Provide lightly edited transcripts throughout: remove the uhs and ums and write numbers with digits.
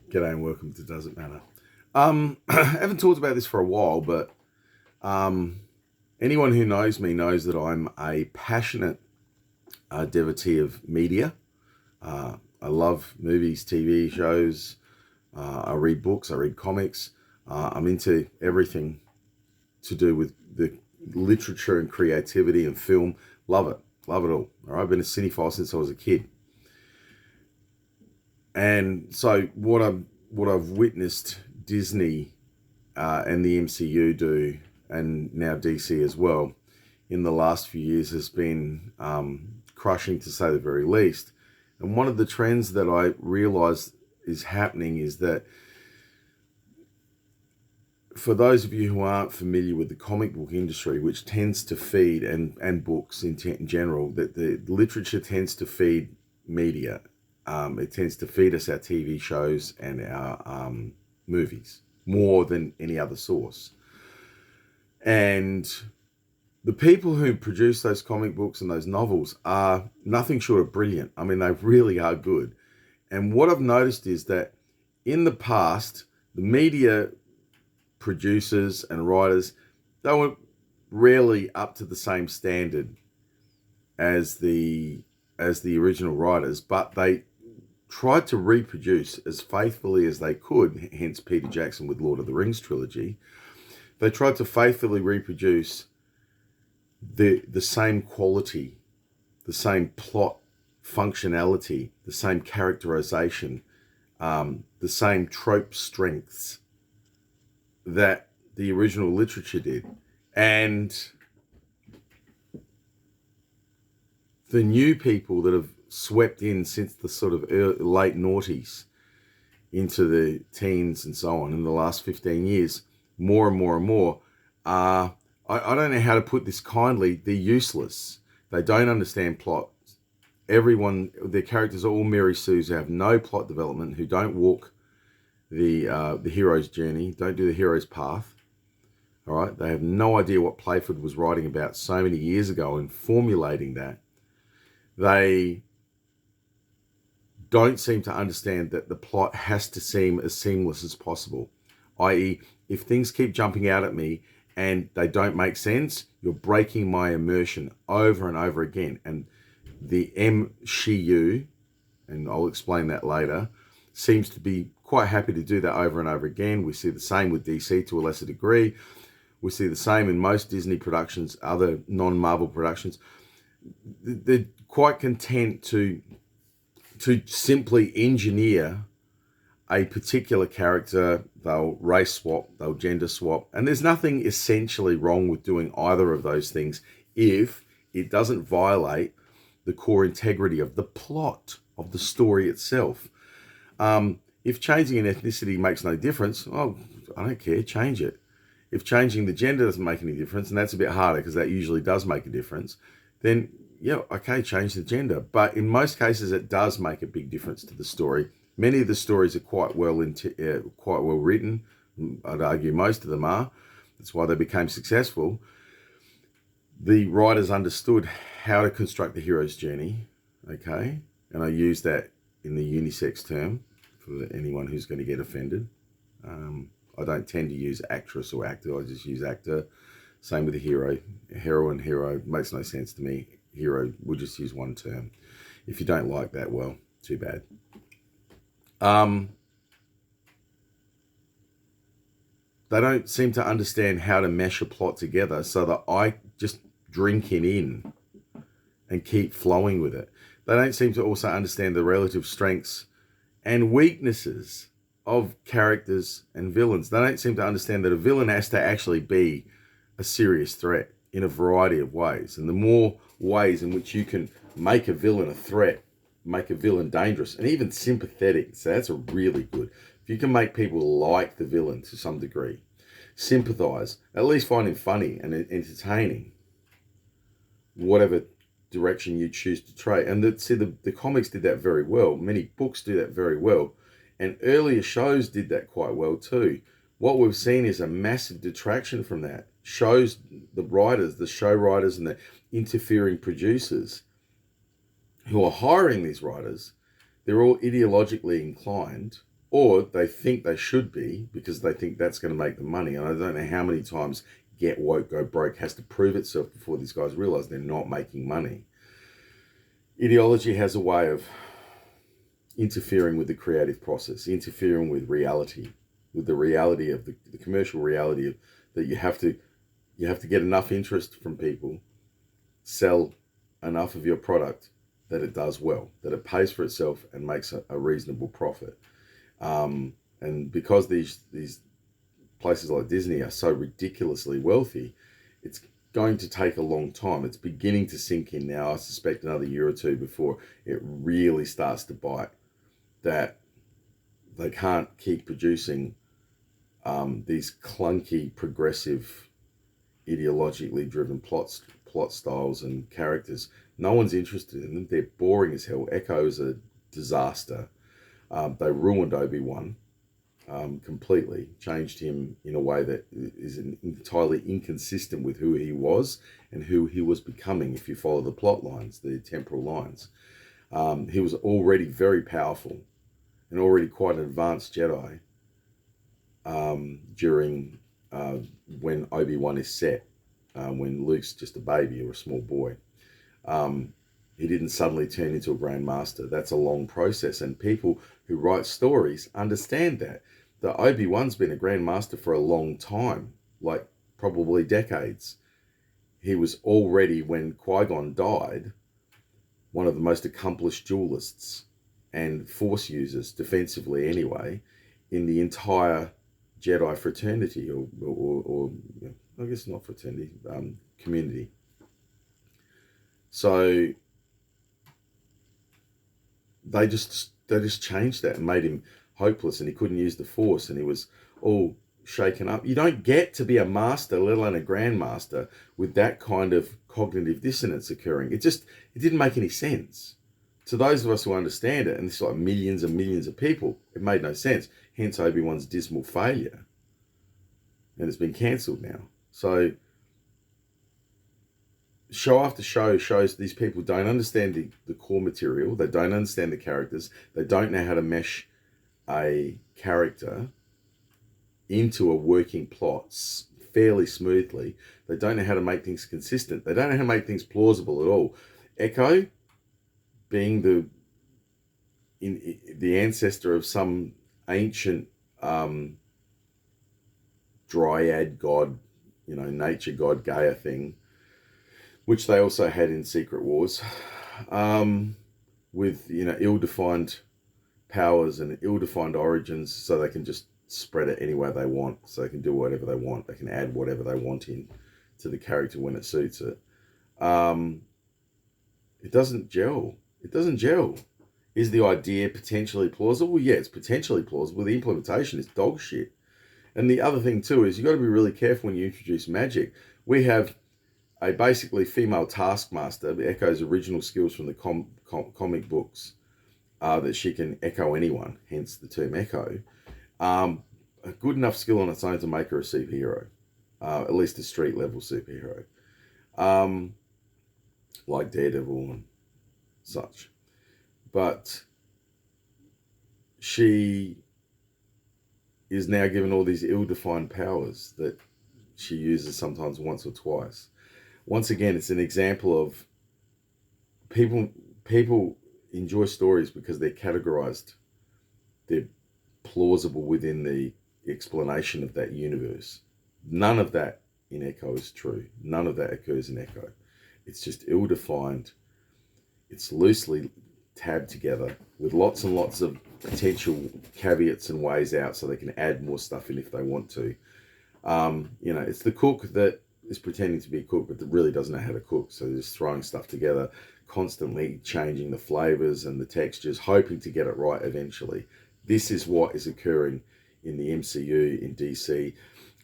G'day and welcome to Doesn't Matter. I haven't talked about this for a while, but anyone who knows me knows that I'm a passionate devotee of media. I love movies, TV shows. I read books. I read comics. I'm into everything to do with the literature and creativity and film. Love it. Love it all. All right? I've been a cinephile since I was a kid. And so what I've witnessed Disney and the MCU do, and now DC as well, in the last few years has been crushing, to say the very least. And one of the trends that I realize is happening is that, for those of you who aren't familiar with the comic book industry, which tends to feed, and books in general, that the literature tends to feed media. It tends to feed us our TV shows and our movies more than any other source. And the people who produce those comic books and those novels are nothing short of brilliant. I mean, they really are good. And what I've noticed is that in the past, the media producers and writers, they were rarely up to the same standard as the original writers, but they tried to reproduce as faithfully as they could, hence Peter Jackson with Lord of the Rings trilogy. They tried to faithfully reproduce the same quality, the same plot functionality, the same characterization, the same trope strengths that the original literature did. And the new people that have swept in since the sort of late noughties into the teens and so on in the last 15 years, more and more and more, I don't know how to put this kindly, they're useless. They don't understand plot. Their characters are all Mary Sues who have no plot development, who don't walk the hero's journey, don't do the hero's path. All right, they have no idea what Playford was writing about so many years ago and formulating that. They don't seem to understand that the plot has to seem as seamless as possible. I.e., if things keep jumping out at me and they don't make sense, you're breaking my immersion over and over again. And the MCU, and I'll explain that later, seems to be quite happy to do that over and over again. We see the same with DC to a lesser degree. We see the same in most Disney productions, other non-Marvel productions. They're quite content to simply engineer a particular character. They'll race swap, they'll gender swap, and there's nothing essentially wrong with doing either of those things if it doesn't violate the core integrity of the plot of the story itself. If changing an ethnicity makes no difference, well, I don't care, change it. If changing the gender doesn't make any difference, and that's a bit harder because that usually does make a difference, then yeah, okay, change the gender. But in most cases, it does make a big difference to the story. Many of the stories are quite well written. I'd argue most of them are. That's why they became successful. The writers understood how to construct the hero's journey, okay? And I use that in the unisex term for anyone who's going to get offended. I don't tend to use actress or actor. I just use actor. Same with the hero. Heroine, hero, makes no sense to me. Hero, we'll just use one term. If you don't like that, well, too bad. They don't seem to understand how to mesh a plot together so that I just drink it in and keep flowing with it. They don't seem to also understand the relative strengths and weaknesses of characters and villains. They don't seem to understand that a villain has to actually be a serious threat in a variety of ways. And the more ways in which you can make a villain a threat, make a villain dangerous, and even sympathetic, so that's a really good. If you can make people like the villain to some degree, sympathize, at least find him funny and entertaining, whatever direction you choose to trade. And the comics did that very well. Many books do that very well. And earlier shows did that quite well too. What we've seen is a massive detraction from that. Shows, the writers, the show writers and the interfering producers who are hiring these writers, they're all ideologically inclined or they think they should be because they think that's going to make them money. And I don't know how many times Get Woke, Go Broke has to prove itself before these guys realize they're not making money. Ideology has a way of interfering with the creative process, interfering with reality, with the reality of the commercial reality of that you have to get enough interest from people, sell enough of your product that it does well, that it pays for itself and makes a reasonable profit. And because these places like Disney are so ridiculously wealthy, it's going to take a long time. It's beginning to sink in now. I suspect another year or two before it really starts to bite, that they can't keep producing these clunky, progressive, ideologically driven plot styles and characters. No one's interested in them. They're boring as hell. Echo is a disaster. They ruined Obi-Wan completely, changed him in a way that is entirely inconsistent with who he was and who he was becoming, if you follow the plot lines, the temporal lines. He was already very powerful and already quite an advanced Jedi during when Obi-Wan is set, when Luke's just a baby or a small boy. He didn't suddenly turn into a Grand Master. That's a long process, and people who write stories understand that. The Obi-Wan's been a Grand Master for a long time, like probably decades. He was already, when Qui-Gon died, one of the most accomplished duelists and Force users, defensively anyway, in the entire Jedi fraternity, or I guess not fraternity, community. So they just changed that and made him hopeless, and he couldn't use the Force, and he was all shaken up. You don't get to be a master, let alone a grandmaster, with that kind of cognitive dissonance occurring. It didn't make any sense. To those of us who understand it, and it's like millions and millions of people, it made no sense. Hence Obi-Wan's dismal failure. And it's been cancelled now. So show after show shows these people don't understand the core material. They don't understand the characters. They don't know how to mesh a character into a working plot fairly smoothly. They don't know how to make things consistent. They don't know how to make things plausible at all. Echo, being the ancestor of some ancient dryad god, nature god Gaia thing, which they also had in Secret Wars, with ill-defined powers and ill-defined origins, so they can just spread it any way they want, so they can do whatever they want. They can add whatever they want in to the character when it suits it. It doesn't gel. It doesn't gel. Is the idea potentially plausible? Yeah, it's potentially plausible. The implementation is dog shit. And the other thing too is you've got to be really careful when you introduce magic. We have a basically female taskmaster, Echo's original skills from the comic books, that she can echo anyone, hence the term Echo. A good enough skill on its own to make her a superhero, at least a street level superhero, like Daredevil and such. But she is now given all these ill-defined powers that she uses sometimes once or twice. Once again, it's an example of people enjoy stories because they're categorized. They're plausible within the explanation of that universe. None of that in Echo is true. None of that occurs in Echo. It's just ill-defined. It's loosely tabbed together with lots and lots of potential caveats and ways out, so they can add more stuff in if they want to. It's the cook that is pretending to be a cook, but that really doesn't know how to cook. So they're just throwing stuff together, constantly changing the flavors and the textures, hoping to get it right eventually. This is what is occurring in the MCU, in DC,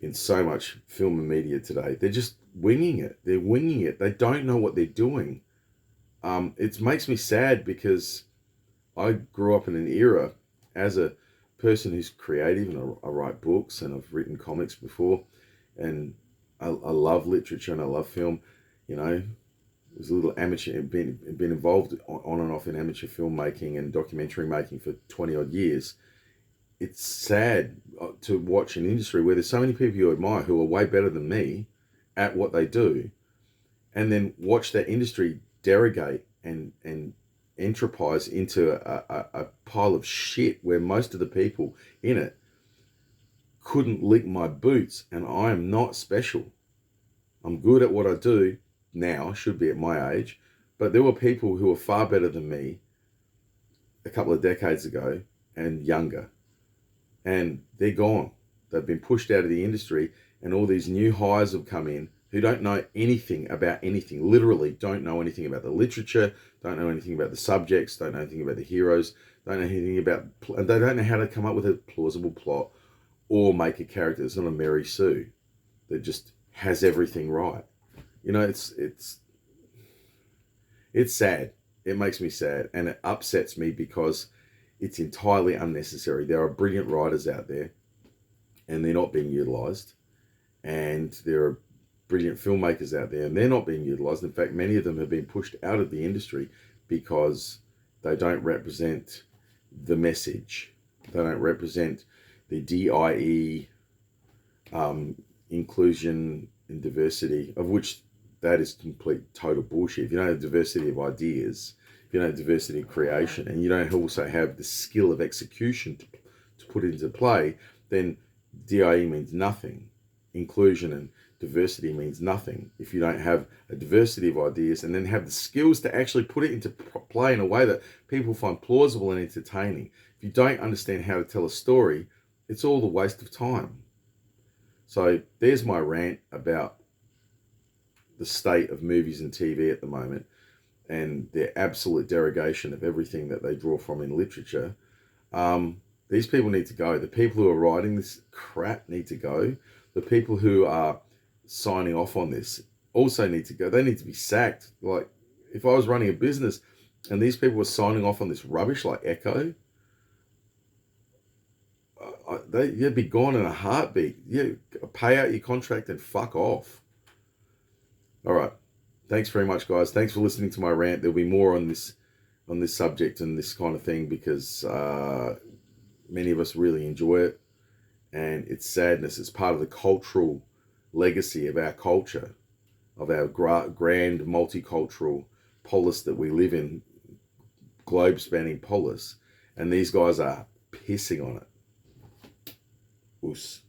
in so much film and media today. They're just winging it. They're winging it. They don't know what they're doing. It makes me sad because I grew up in an era as a person who's creative, and I write books and I've written comics before, and I love literature and I love film. I was a little amateur, been involved on and off in amateur filmmaking and documentary making for 20 odd years. it's sad to watch an industry where there's so many people you admire who are way better than me at what they do, and then watch that industry derogate and enterprise into a pile of shit where most of the people in it couldn't lick my boots, and I am not special. I'm good at what I do now, should be at my age, but there were people who were far better than me a couple of decades ago and younger, and they're gone. They've been pushed out of the industry, and all these new hires have come in who don't know anything about anything, literally don't know anything about the literature, don't know anything about the subjects, don't know anything about the heroes, don't know anything about, and they don't know how to come up with a plausible plot or make a character that's not a Mary Sue that just has everything right. You know, it's sad. It makes me sad, and it upsets me because it's entirely unnecessary. There are brilliant writers out there, and they're not being utilized. And there are brilliant filmmakers out there, and they're not being utilized. In fact, many of them have been pushed out of the industry because they don't represent the message. They don't represent the DIE, inclusion and diversity, of which that is complete total bullshit. If you don't have diversity of ideas, if you don't have diversity of creation, and you don't also have the skill of execution to put into play, then DIE means nothing. Inclusion and diversity means nothing if you don't have a diversity of ideas and then have the skills to actually put it into play in a way that people find plausible and entertaining. If you don't understand how to tell a story, it's all a waste of time. So there's my rant about the state of movies and TV at the moment and their absolute derogation of everything that they draw from in literature. These people need to go. The people who are writing this crap need to go. The people who are signing off on this also need to go. They need to be sacked. Like, if I was running a business and these people were signing off on this rubbish like Echo, you'd be gone in a heartbeat. You pay out your contract and fuck off. All right. Thanks very much, guys. Thanks for listening to my rant. There'll be more on this subject and this kind of thing because many of us really enjoy it. And it's sadness. It's part of the cultural legacy of our culture, of our grand multicultural polis that we live in, globe-spanning polis. And these guys are pissing on it. Oos.